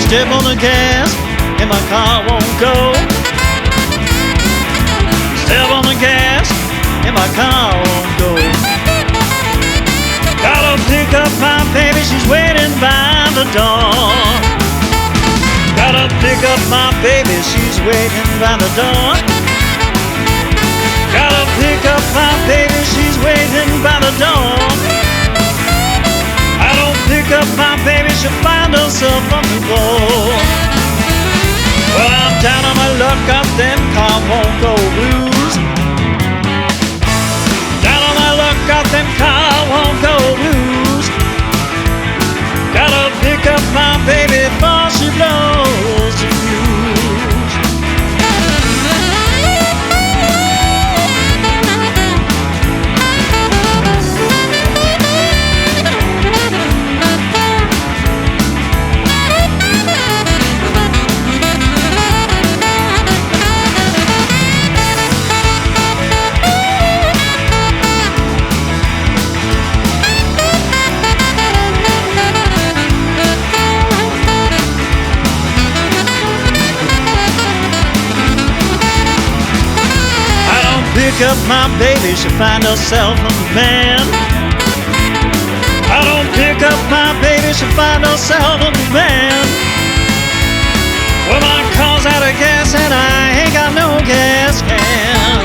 step on the gas and my car won't go. Step on the gas and my car won't go. Gotta pick up my baby, she's waiting by the door. Gotta pick up my baby, she's waiting by the door. Gotta pick up my baby, she's waiting by the door. I don't pick up my baby, she'll find herself on the road. Well, I'm down on my luck, got them car won't go blues. Down on my luck, got them car won't go blues. Gotta pick up my baby before she blows the fuse. Pick up my baby, she'll find herself a man. I don't pick up my baby, she'll find herself a man. Well, my car's out of gas and I ain't got no gas can.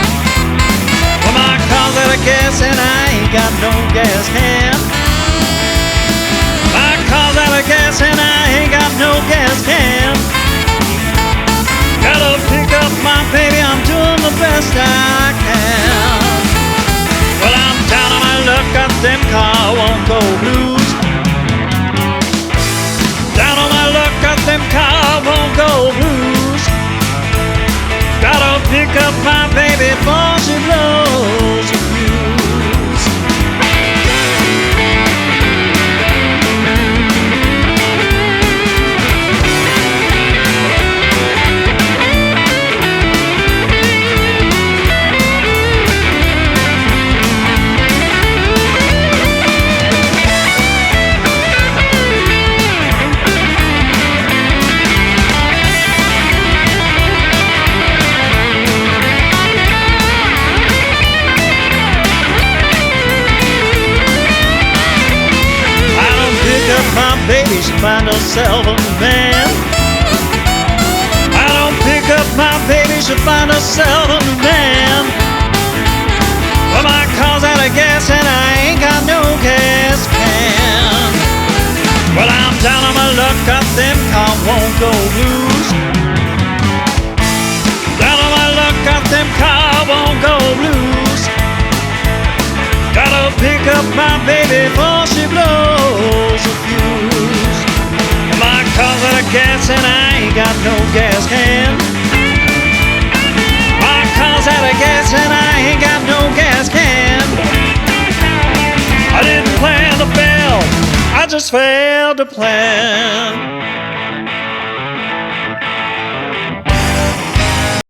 Well, my car's out of gas and I ain't got no gas can. My car's out of gas and I ain't got no gas can. Gotta pick up my baby, I'm doing the best I can. Well, I'm down on my luck, got them car won't go blues. Down on my luck, got them car won't go blues. Gotta pick up my baby before she blows the fuse. My baby should find herself a man. I don't pick up my baby, she'll find herself a man. Well, my car's out of gas and I ain't got no gas can. Well, I'm down on my luck, got them car won't go blues. Down on my luck, got them car won't go blues. Gotta pick up my baby before she blows the fuse. My car's out of gas and I ain't got no gas can. My car's out of gas and I ain't got no gas can. I didn't plan to fail, I just failed to plan.